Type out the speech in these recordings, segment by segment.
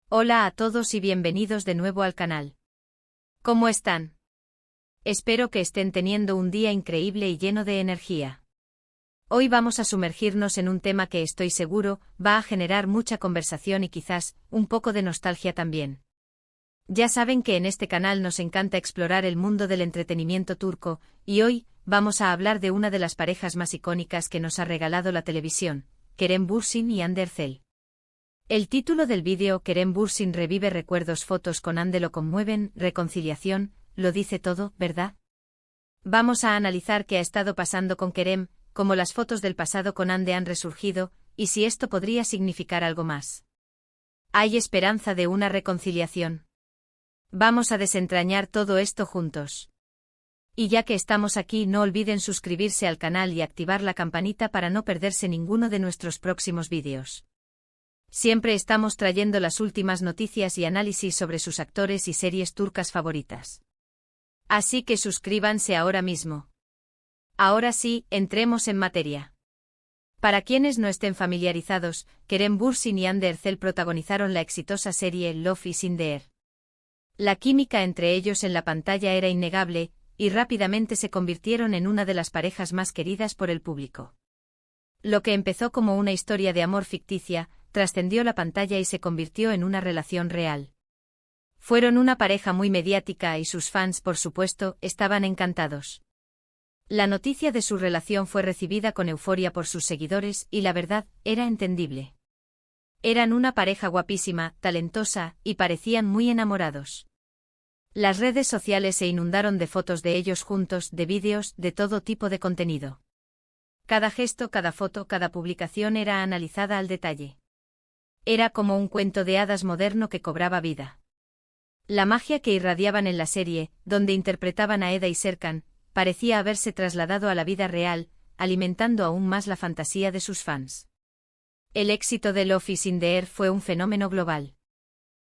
Hola a todos y bienvenidos de nuevo al canal. ¿Cómo están? Espero que estén teniendo un día increíble y lleno de energía. Hoy vamos a sumergirnos en un tema que estoy seguro va a generar mucha conversación y quizás un poco de nostalgia también. Ya saben que en este canal nos encanta explorar el mundo del entretenimiento turco, y hoy vamos a hablar de una de las parejas más icónicas que nos ha regalado la televisión, Kerem Bürsin y Hande Erçel. El título del vídeo Kerem Bürsin revive recuerdos, fotos con Hande lo conmueven, reconciliación, lo dice todo, ¿verdad? Vamos a analizar qué ha estado pasando con Kerem, cómo las fotos del pasado con Hande han resurgido, y si esto podría significar algo más. ¿Hay esperanza de una reconciliación? Vamos a desentrañar todo esto juntos. Y ya que estamos aquí, no olviden suscribirse al canal y activar la campanita para no perderse ninguno de nuestros próximos vídeos. Siempre estamos trayendo las últimas noticias y análisis sobre sus actores y series turcas favoritas. Así que suscríbanse ahora mismo. Ahora sí, entremos en materia. Para quienes no estén familiarizados, Kerem Bürsin y Hande Erçel protagonizaron la exitosa serie Love is in the Air. La química entre ellos en la pantalla era innegable, y rápidamente se convirtieron en una de las parejas más queridas por el público. Lo que empezó como una historia de amor ficticia, trascendió la pantalla y se convirtió en una relación real. Fueron una pareja muy mediática y sus fans, por supuesto, estaban encantados. La noticia de su relación fue recibida con euforia por sus seguidores y la verdad, era entendible. Eran una pareja guapísima, talentosa, y parecían muy enamorados. Las redes sociales se inundaron de fotos de ellos juntos, de vídeos, de todo tipo de contenido. Cada gesto, cada foto, cada publicación era analizada al detalle. Era como un cuento de hadas moderno que cobraba vida. La magia que irradiaban en la serie, donde interpretaban a Eda y Serkan, parecía haberse trasladado a la vida real, alimentando aún más la fantasía de sus fans. El éxito de Love is in the Air fue un fenómeno global.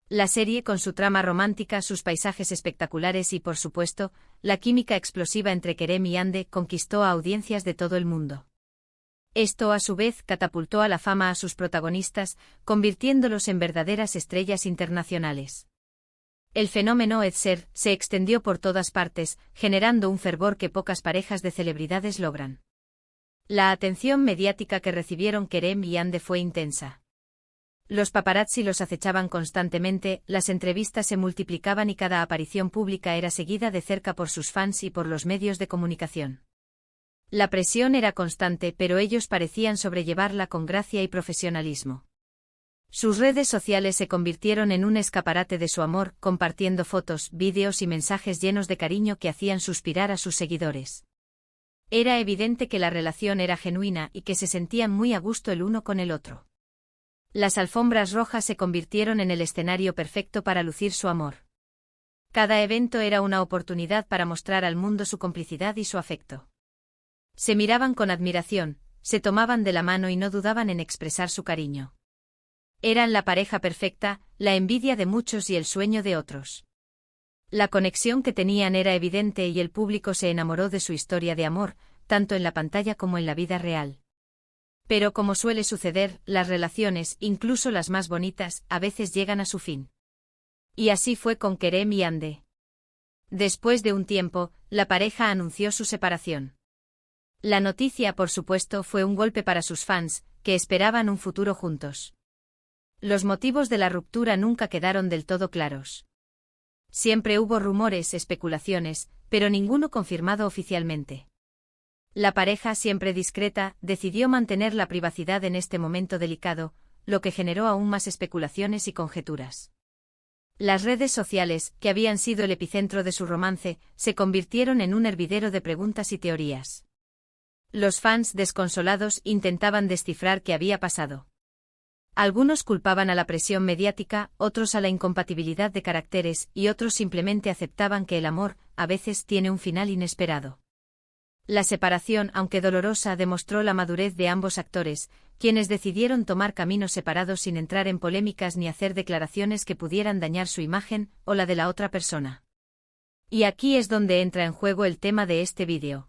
La serie, con su trama romántica, sus paisajes espectaculares y, por supuesto, la química explosiva entre Kerem y Hande, conquistó a audiencias de todo el mundo. Esto, a su vez, catapultó a la fama a sus protagonistas, convirtiéndolos en verdaderas estrellas internacionales. El fenómeno Edser se extendió por todas partes, generando un fervor que pocas parejas de celebridades logran. La atención mediática que recibieron Kerem y Hande fue intensa. Los paparazzi los acechaban constantemente, las entrevistas se multiplicaban y cada aparición pública era seguida de cerca por sus fans y por los medios de comunicación. La presión era constante, pero ellos parecían sobrellevarla con gracia y profesionalismo. Sus redes sociales se convirtieron en un escaparate de su amor, compartiendo fotos, vídeos y mensajes llenos de cariño que hacían suspirar a sus seguidores. Era evidente que la relación era genuina y que se sentían muy a gusto el uno con el otro. Las alfombras rojas se convirtieron en el escenario perfecto para lucir su amor. Cada evento era una oportunidad para mostrar al mundo su complicidad y su afecto. Se miraban con admiración, se tomaban de la mano y no dudaban en expresar su cariño. Eran la pareja perfecta, la envidia de muchos y el sueño de otros. La conexión que tenían era evidente y el público se enamoró de su historia de amor, tanto en la pantalla como en la vida real. Pero como suele suceder, las relaciones, incluso las más bonitas, a veces llegan a su fin. Y así fue con Kerem y Hande. Después de un tiempo, la pareja anunció su separación. La noticia, por supuesto, fue un golpe para sus fans, que esperaban un futuro juntos. Los motivos de la ruptura nunca quedaron del todo claros. Siempre hubo rumores, especulaciones, pero ninguno confirmado oficialmente. La pareja, siempre discreta, decidió mantener la privacidad en este momento delicado, lo que generó aún más especulaciones y conjeturas. Las redes sociales, que habían sido el epicentro de su romance, se convirtieron en un hervidero de preguntas y teorías. Los fans, desconsolados, intentaban descifrar qué había pasado. Algunos culpaban a la presión mediática, otros a la incompatibilidad de caracteres y otros simplemente aceptaban que el amor, a veces, tiene un final inesperado. La separación, aunque dolorosa, demostró la madurez de ambos actores, quienes decidieron tomar caminos separados sin entrar en polémicas ni hacer declaraciones que pudieran dañar su imagen o la de la otra persona. Y aquí es donde entra en juego el tema de este vídeo.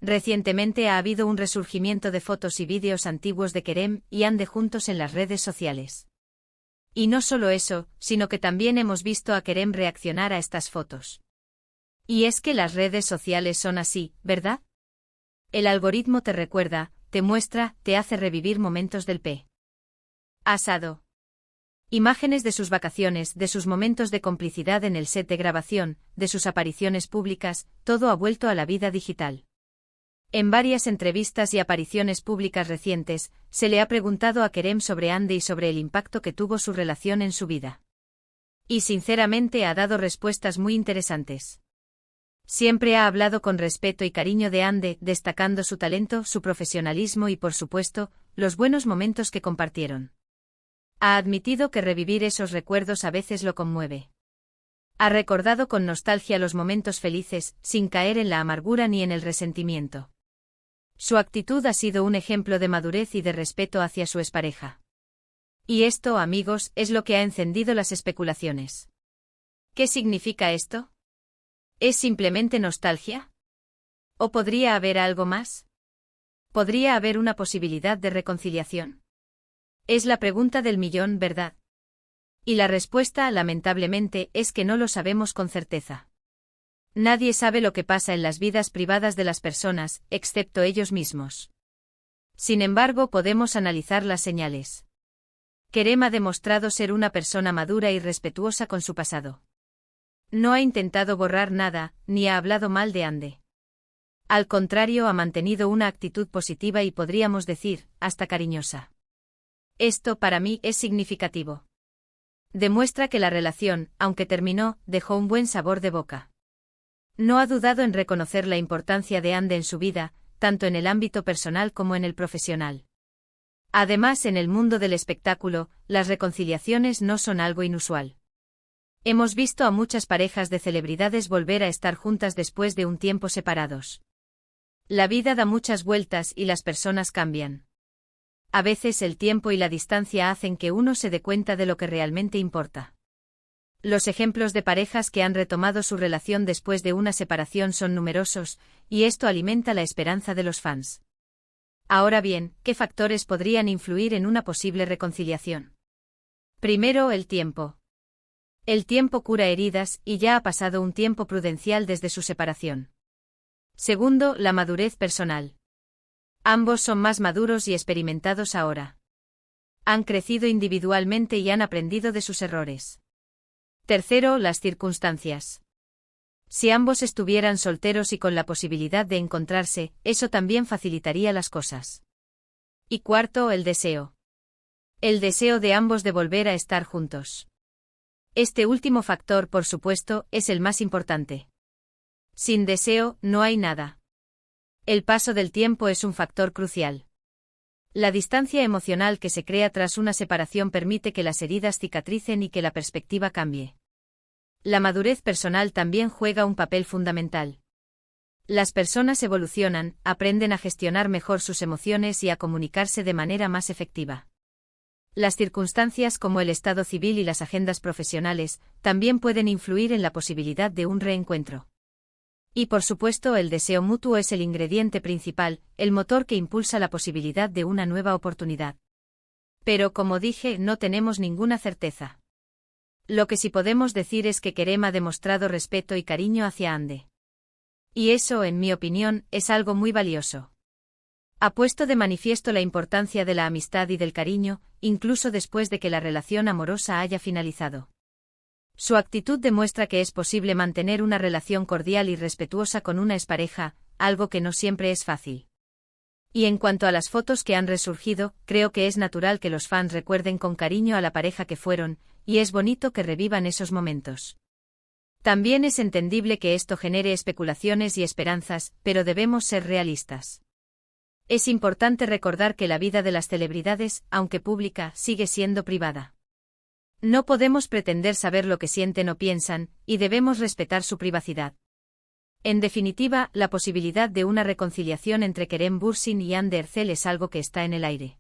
Recientemente ha habido un resurgimiento de fotos y vídeos antiguos de Kerem y Hande juntos en las redes sociales. Y no solo eso, sino que también hemos visto a Kerem reaccionar a estas fotos. Y es que las redes sociales son así, ¿verdad? El algoritmo te recuerda, te muestra, te hace revivir momentos del pasado. Imágenes de sus vacaciones, de sus momentos de complicidad en el set de grabación, de sus apariciones públicas, todo ha vuelto a la vida digital. En varias entrevistas y apariciones públicas recientes, se le ha preguntado a Kerem sobre Hande y sobre el impacto que tuvo su relación en su vida. Y sinceramente ha dado respuestas muy interesantes. Siempre ha hablado con respeto y cariño de Hande, destacando su talento, su profesionalismo y, por supuesto, los buenos momentos que compartieron. Ha admitido que revivir esos recuerdos a veces lo conmueve. Ha recordado con nostalgia los momentos felices, sin caer en la amargura ni en el resentimiento. Su actitud ha sido un ejemplo de madurez y de respeto hacia su expareja. Y esto, amigos, es lo que ha encendido las especulaciones. ¿Qué significa esto? ¿Es simplemente nostalgia? ¿O podría haber algo más? ¿Podría haber una posibilidad de reconciliación? Es la pregunta del millón, ¿verdad? Y la respuesta, lamentablemente, es que no lo sabemos con certeza. Nadie sabe lo que pasa en las vidas privadas de las personas, excepto ellos mismos. Sin embargo, podemos analizar las señales. Kerem ha demostrado ser una persona madura y respetuosa con su pasado. No ha intentado borrar nada, ni ha hablado mal de Hande. Al contrario, ha mantenido una actitud positiva y podríamos decir, hasta cariñosa. Esto, para mí, es significativo. Demuestra que la relación, aunque terminó, dejó un buen sabor de boca. No ha dudado en reconocer la importancia de Hande en su vida, tanto en el ámbito personal como en el profesional. Además, en el mundo del espectáculo, las reconciliaciones no son algo inusual. Hemos visto a muchas parejas de celebridades volver a estar juntas después de un tiempo separados. La vida da muchas vueltas y las personas cambian. A veces el tiempo y la distancia hacen que uno se dé cuenta de lo que realmente importa. Los ejemplos de parejas que han retomado su relación después de una separación son numerosos, y esto alimenta la esperanza de los fans. Ahora bien, ¿qué factores podrían influir en una posible reconciliación? Primero, el tiempo. El tiempo cura heridas y ya ha pasado un tiempo prudencial desde su separación. Segundo, la madurez personal. Ambos son más maduros y experimentados ahora. Han crecido individualmente y han aprendido de sus errores. Tercero, las circunstancias. Si ambos estuvieran solteros y con la posibilidad de encontrarse, eso también facilitaría las cosas. Y cuarto, el deseo. El deseo de ambos de volver a estar juntos. Este último factor, por supuesto, es el más importante. Sin deseo, no hay nada. El paso del tiempo es un factor crucial. La distancia emocional que se crea tras una separación permite que las heridas cicatricen y que la perspectiva cambie. La madurez personal también juega un papel fundamental. Las personas evolucionan, aprenden a gestionar mejor sus emociones y a comunicarse de manera más efectiva. Las circunstancias como el estado civil y las agendas profesionales también pueden influir en la posibilidad de un reencuentro. Y por supuesto, el deseo mutuo es el ingrediente principal, el motor que impulsa la posibilidad de una nueva oportunidad. Pero como dije, no tenemos ninguna certeza. Lo que sí podemos decir es que Kerem ha demostrado respeto y cariño hacia Hande. Y eso, en mi opinión, es algo muy valioso. Ha puesto de manifiesto la importancia de la amistad y del cariño, incluso después de que la relación amorosa haya finalizado. Su actitud demuestra que es posible mantener una relación cordial y respetuosa con una expareja, algo que no siempre es fácil. Y en cuanto a las fotos que han resurgido, creo que es natural que los fans recuerden con cariño a la pareja que fueron, y es bonito que revivan esos momentos. También es entendible que esto genere especulaciones y esperanzas, pero debemos ser realistas. Es importante recordar que la vida de las celebridades, aunque pública, sigue siendo privada. No podemos pretender saber lo que sienten o piensan, y debemos respetar su privacidad. En definitiva, la posibilidad de una reconciliación entre Kerem Bürsin y Hande Erçel es algo que está en el aire.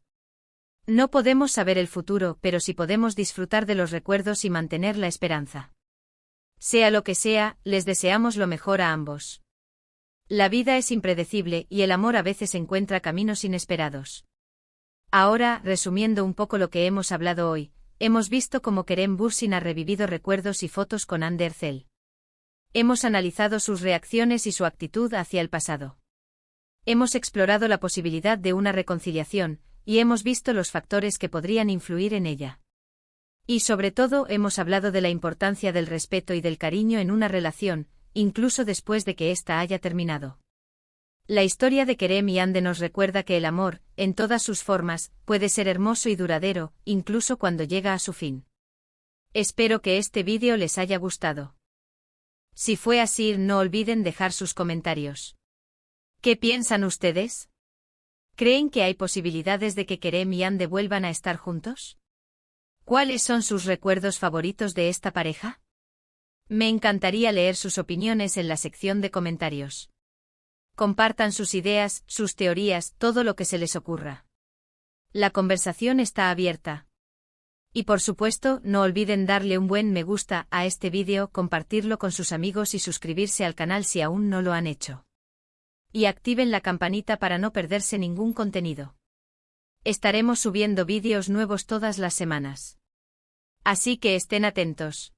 No podemos saber el futuro, pero sí podemos disfrutar de los recuerdos y mantener la esperanza. Sea lo que sea, les deseamos lo mejor a ambos. La vida es impredecible y el amor a veces encuentra caminos inesperados. Ahora, resumiendo un poco lo que hemos hablado hoy, hemos visto cómo Kerem Bürsin ha revivido recuerdos y fotos con Hande Erçel. Hemos analizado sus reacciones y su actitud hacia el pasado. Hemos explorado la posibilidad de una reconciliación, y hemos visto los factores que podrían influir en ella. Y sobre todo hemos hablado de la importancia del respeto y del cariño en una relación, incluso después de que ésta haya terminado. La historia de Kerem y Hande nos recuerda que el amor, en todas sus formas, puede ser hermoso y duradero, incluso cuando llega a su fin. Espero que este vídeo les haya gustado. Si fue así, no olviden dejar sus comentarios. ¿Qué piensan ustedes? ¿Creen que hay posibilidades de que Kerem y Hande vuelvan a estar juntos? ¿Cuáles son sus recuerdos favoritos de esta pareja? Me encantaría leer sus opiniones en la sección de comentarios. Compartan sus ideas, sus teorías, todo lo que se les ocurra. La conversación está abierta. Y por supuesto, no olviden darle un buen me gusta a este vídeo, compartirlo con sus amigos y suscribirse al canal si aún no lo han hecho. Y activen la campanita para no perderse ningún contenido. Estaremos subiendo vídeos nuevos todas las semanas. Así que estén atentos.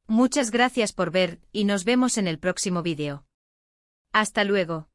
Muchas gracias por ver, y nos vemos en el próximo vídeo. Hasta luego.